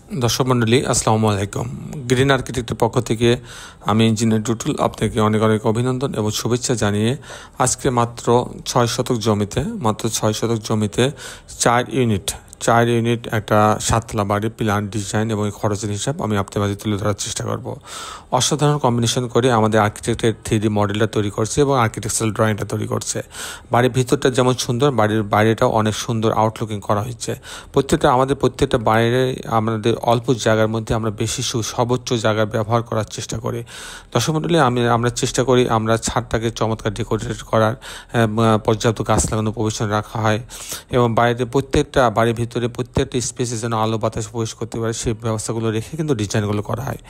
দর্শক মণ্ডলী আসসালামু আলাইকুম। গ্রিন আর্কিটেক্টের পক্ষ থেকে আমি ইঞ্জিনিয়ার টুটুল আপনাকে অনেক অনেক অভিনন্দন এবং শুভেচ্ছা জানিয়ে আজকে মাত্র 6 শতক জমিতে 4 ইউনিট একটা 7তলা বাড়ির প্ল্যান ডিজাইন এবং খরচের হিসাব আমি আপনার মাঝে তুলে ধরার চেষ্টা করব। অসাধারণ কম্বিনেশন করে আমাদের আর্কিটেক্টের 3D মডেলটা তৈরি করছে এবং আর্কিটেকচারাল ড্রয়িংটা তৈরি করছে। বাড়ির ভিতরটা যেমন সুন্দর, বাড়ির বাইরেটাও অনেক সুন্দর আউটলুকিং করা হয়েছে। প্রত্যেকটা বাইরে আমাদের অল্প জায়গার মধ্যে আমরা বেশি সর্বোচ্চ জায়গা ব্যবহার করার চেষ্টা করি। দর্শক মণ্ডলী, আমরা চেষ্টা করি আমরা ছাদটাকে চমৎকার ডেকোরেট করার, পর্যাপ্ত গাছ লাগানো প্রভিশন রাখা হয় এবং বাড়ির ভিতরে প্রত্যেকটা স্পেসে যেন আলো বাতাস প্রবেশ করতে পারে সেই ব্যবস্থাগুলো রেখে কিন্তু ডিজাইনগুলো করা হয়।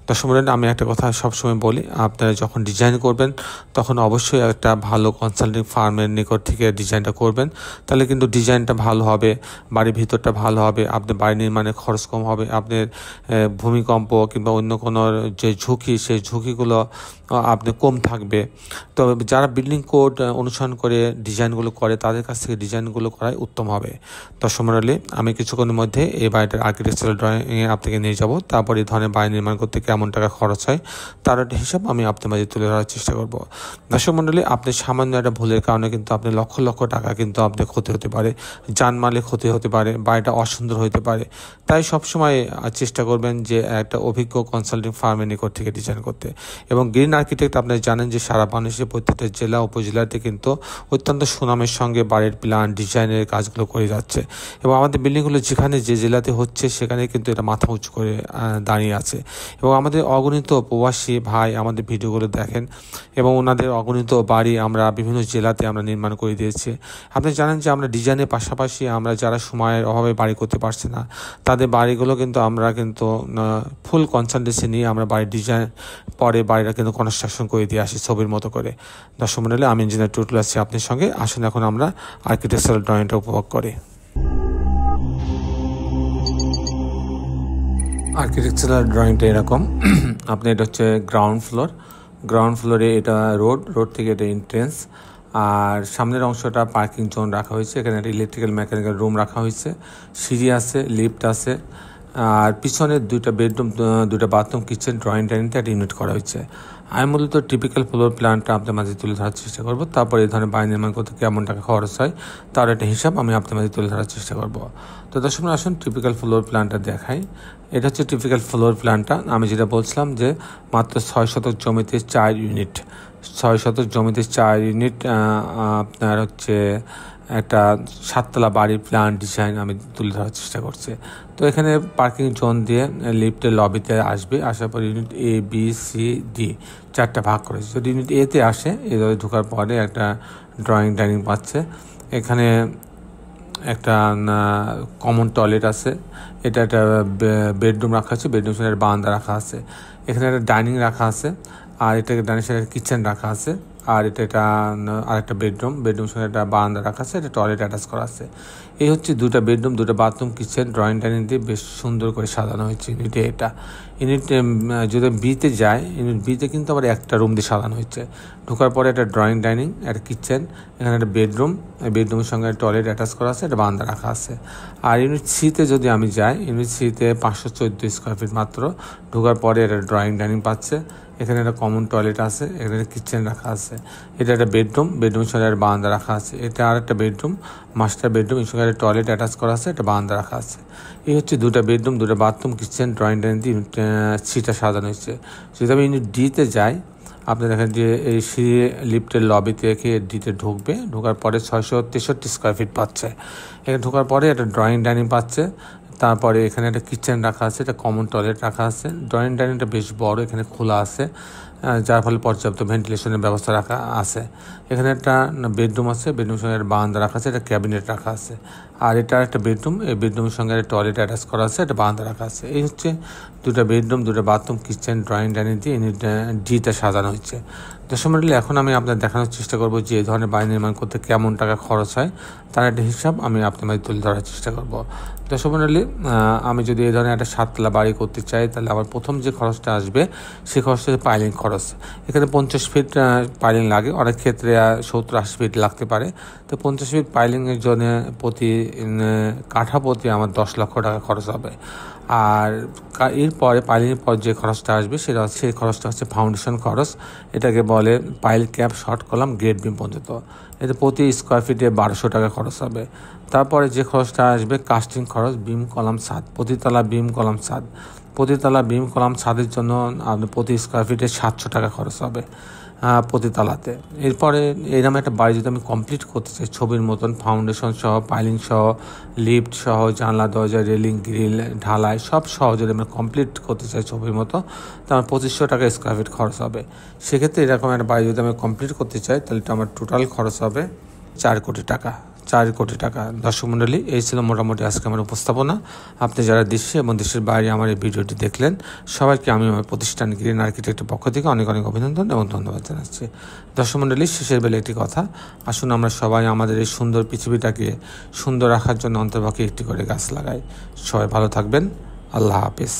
দর্শক মণ্ডলী, আমি একটা কথা সবসময় বলি, আপনারা যখন ডিজাইন করবেন তখন অবশ্যই একটা ভালো কনসাল্টিং ফার্মের নিকট থেকে ডিজাইনটা করবেন, তাহলে কিন্তু ডিজাইনটা ভালো হবে, বাড়ির ভিতরটা ভালো হবে, আপনার বাড়ি নির্মাণের খরচ কম হবে, আপনার ভূমিকম্প কিংবা অন্য কোনো যে ঝুঁকি সেই ঝুঁকিগুলো আপনি কম থাকবে। তো যারা বিল্ডিং কোড অনুসরণ করে ডিজাইনগুলো করে তাদের কাছ থেকে ডিজাইনগুলো করাই উত্তম হবে। দর্শক মণ্ডলী, আমি কিছুক্ষণের মধ্যে এই বাড়িটার আর্কিটেকচারাল ড্রয়িংয়ে আপনাকে নিয়ে যাব, তারপর এই ধরনের বাড়ি নির্মাণ করতে কেমন টাকা খরচ হয় তার একটা হিসাব আমি আপনার মাঝে তুলে ধরার চেষ্টা করব। দর্শক মণ্ডলী, আপনি সামান্য একটা ভুলের কারণে কিন্তু আপনি লক্ষ লক্ষ টাকা কিন্তু আপনার ক্ষতি হতে পারে, জানমালের ক্ষতি হতে পারে, বাড়িটা অসুন্দর হতে পারে। তাই সবসময় চেষ্টা করবেন যে একটা অভিজ্ঞ কনসাল্টিং ফার্মের নিকট থেকে ডিজাইন করতে। এবং গ্রিন আর্কিটেক্ট আপনারা জানেন যে সারা বাংলাদেশের প্রত্যেকটা জেলা উপজেলাতে কিন্তু অত্যন্ত সুনামের সঙ্গে বাড়ির প্ল্যান ডিজাইনের কাজগুলো করে যাচ্ছে এবং আমাদের বিল্ডিংগুলো যেখানে যে জেলাতে হচ্ছে সেখানে কিন্তু এটা মাথা উঁচু করে দাঁড়িয়ে আছে। এবং আমাদের অগণিত প্রবাসী ভাই আমাদের ভিডিওগুলো দেখেন এবং ওনাদের অগণিত বাড়ি আমরা বিভিন্ন জেলাতে আমরা নির্মাণ করে দিয়েছি। আপনি জানেন যে আমরা ডিজাইনের পাশাপাশি আমরা যারা সময়ের অভাবে বাড়ি করতে পারছে না তাদের বাড়িগুলো কিন্তু আমরা ফুল কনসালটেন্সি নিয়ে আমরা বাড়ির ডিজাইন পরে বাড়িটা কিন্তু কনস্ট্রাকশন করে দিয়ে আসি ছবির মতো করে। দর্শক মণ্ডলী, আমি ইঞ্জিনিয়ার টুটুল আছি আপনার সঙ্গে। আসুন এখন আমরা আর্কিটেকচারাল ড্রয়িংটা উপভোগ করি। আর্কিটেকচারাল ড্রয়িংটা এরকম, আপনি এটা হচ্ছে গ্রাউন্ড ফ্লোরে এটা রোড থেকে এটা এন্ট্রেন্স, আর সামনের অংশটা পার্কিং জোন রাখা হয়েছে। এখানে একটা ইলেকট্রিক্যাল মেকানিক্যাল রুম রাখা হয়েছে, সিঁড়ি আছে, লিফট আছে, আর পিছনে 2টা বেডরুম, 2টা বাথরুম, কিচেন, ড্রয়িং ডাইনিংটা একটা ইউনিট করা হয়েছে। আমি মূলত টিপিক্যাল ফ্লোর প্ল্যানটা আপনার মাঝে তুলে ধরার চেষ্টা করব, তারপর এই ধরনের বাড়ি নির্মাণ করতে কেমন টাকা খরচ হয় তার একটা হিসাব আমি আপনার মাঝে তুলে ধরার চেষ্টা করব। তো দর্শক আসুন টিপিক্যাল ফ্লোর প্ল্যানটা দেখাই। এটা হচ্ছে টিপিক্যাল ফ্লোর প্ল্যানটা। আমি যেটা বলছিলাম যে মাত্র 6 শতক জমিতে 4 ইউনিট, 6 শতক জমিতে 4 ইউনিট আপনার হচ্ছে একটা 7তলা বাড়ির প্ল্যান ডিজাইন আমি তুলে ধরার চেষ্টা করছি। তো এখানে পার্কিং জোন দিয়ে লিফটের লবিতে আসবে, আসার পর unit A B C D 4টা ভাগ করেছে। যদি ইউনিট এতে আসে, এভাবে ঢোকার পরে একটা ড্রয়িং ডাইনিং পাচ্ছে। এখানে একটা কমন টয়লেট আছে, এটা একটা বেডরুম রাখা আছে, বেডরুম সাথে একটা বারান্দা রাখা আছে। এখানে একটা ডাইনিং রাখা আছে, আর এটাকে ডাইনিং সাথে কিচেন রাখা আছে, আর এটা আরেকটা বেডরুম সঙ্গে একটা বারান্দা রাখা আছে, এটা টয়লেট অ্যাটাচ করা আছে। এই হচ্ছে 2টা বেডরুম, 2টা বাথরুম, কিচেন, ড্রয়িং ডাইনিং দিয়ে বেশ সুন্দর করে সাজানো হয়েছে ইউনিটে। ইউনিট যদি বিতে যায়, ইউনিট বিতে কিন্তু আবার একটা রুম দিয়ে সাজানো হয়েছে। ঢোকার পরে একটা ড্রয়িং ডাইনিং, একটা কিচেন, এখানে একটা বেডরুম, বেডরুমের সঙ্গে টয়লেট অ্যাটাচ করা আছে, একটা বারান্দা রাখা আছে। আর ইউনিট সিতে যদি আমি যাই, ইউনিট সিতে 514 স্কোয়ার ফিট মাত্র। ঢোকার পরে একটা ড্রয়িং ডাইনিং পাচ্ছে, এখানে একটা কমন টয়লেট আছে, এখানে কিচেন রাখা আছে, এটা একটা বেডরুমের সঙ্গে একটা বারান্দা রাখা আছে, এটা আর একটা বেডরুম, মাস্টার বেডরুম, এর সঙ্গে একটা টয়লেট অ্যাটাচ করা আছে, একটা বারান্দা রাখা আছে। এই হচ্ছে 2টা বেডরুম, 2টা বাথরুম, কিচেন, ড্রয়িং ডাইনিং দিয়ে ইউনিট সিটা সাজানো হয়েছে। যদি আমি ইউনিট ডিতে যাই, আপনি দেখেন যে এই সিঁড়ি লিফটের লবি থেকে ডিতে ঢোকার পরে 663 স্কোয়ার ফিট পাচ্ছে। এখানে ঢোকার পরে একটা ড্রয়িং ডাইনিং পাচ্ছে, তারপরে এখানে একটা কিচেন রাখা আছে, একটা কমন টয়লেট রাখা আছে। ড্রয়িং ডাইনিংটা বেশ বড়, এখানে খোলা আছে, যার ফলে পর্যাপ্ত ভেন্টিলেশনের ব্যবস্থা রাখা আছে। এখানে একটা বেডরুম আছে, বেডরুমের সঙ্গে একটা বারান্দা রাখা আছে, একটা ক্যাবিনেট রাখা আছে। আর এটা একটা বেডরুম, এই বেডরুমের সঙ্গে একটা টয়লেট অ্যাটাচ করা আছে, একটা বারান্দা রাখা আছে। এই হচ্ছে 2টা বেডরুম, 2টা বাথরুম, কিচেন, ড্রয়িং ডাইনিং দিয়ে ডিটা সাজানো হচ্ছে। দর্শক মণ্ডলী, এখন আমি আপনাদের দেখানোর চেষ্টা করব যে এই ধরনের বাড়ি নির্মাণ করতে কেমন টাকা খরচ হয় তার একটা হিসাব আমি আপনার মাঝে তুলে ধরার চেষ্টা করব। দর্শক মণ্ডলী, আমি যদি এই ধরনের একটা 7তলা বাড়ি করতে চাই তাহলে আমার প্রথম যে খরচটা আসবে সেই খরচটা হচ্ছে পাইলিং খরচ। এখানে 50 ফিট পাইলিং লাগে, অনেক ক্ষেত্রে 70-80 ফিট লাগতে পারে। তো 50 ফিট পাইলিংয়ের জন্য প্রতি কাঠা প্রতি আমার 10 লক্ষ টাকা খরচ হবে। আর এরপরে পাইলিংয়ের পর যে খরচটা আসবে সেই খরচটা হচ্ছে ফাউন্ডেশন খরচ। এটাকে বলে pile cap, short column, grade beam পর্যন্ত। এতে প্রতি স্কোয়ার ফিটে 1200 টাকা খরচ হবে। তারপরে যে খরচটা আসবে কাস্টিং খরচ, বিম কলাম ছাদ, প্রতিতলা বিম কলাম ছাদ। প্রতিতলা বিম কলাম ছাদের জন্য আপনি প্রতি স্কোয়ার ফিটে 700 টাকা খরচ হবে প্রতিতলাতে। এরপরে এইরকম একটা বাড়ি যদি আমি কমপ্লিট করতে চাই ছবির মতন, ফাউন্ডেশন সহ, পাইলিং সহ, লিফট সহ, জানলা দরজা, রেলিং, গ্রিল, ঢালাই সব সহ যদি আমরা কমপ্লিট করতে চাই ছবির মতো, তো আমার 2500 টাকা স্কোয়ার ফিট খরচ হবে। সেক্ষেত্রে এরকম একটা বাড়ি যদি আমি কমপ্লিট করতে চাই তাহলে তো আমার টোটাল খরচ হবে 4 কোটি টাকা। 4 কোটি টাকা। দর্শক মণ্ডলী, এই ছিল মোটামুটি আজকে আমার উপস্থাপনা। আপনি যারা দেশে এবং দেশের বাইরে আমার এই ভিডিওটি দেখলেন, সবাইকে আমি আমার প্রতিষ্ঠান গ্রিন আর্কিটেক্টের পক্ষ থেকে অনেক অনেক অভিনন্দন এবং ধন্যবাদ জানাচ্ছি। দর্শক মণ্ডলী, শেষের বেলা একটি কথা, আসুন আমরা সবাই আমাদের এই সুন্দর পৃথিবীটাকে সুন্দর রাখার জন্য অন্তর্পক্ষে একটি করে গাছ লাগাই। সবাই ভালো থাকবেন। আল্লাহ হাফেজ।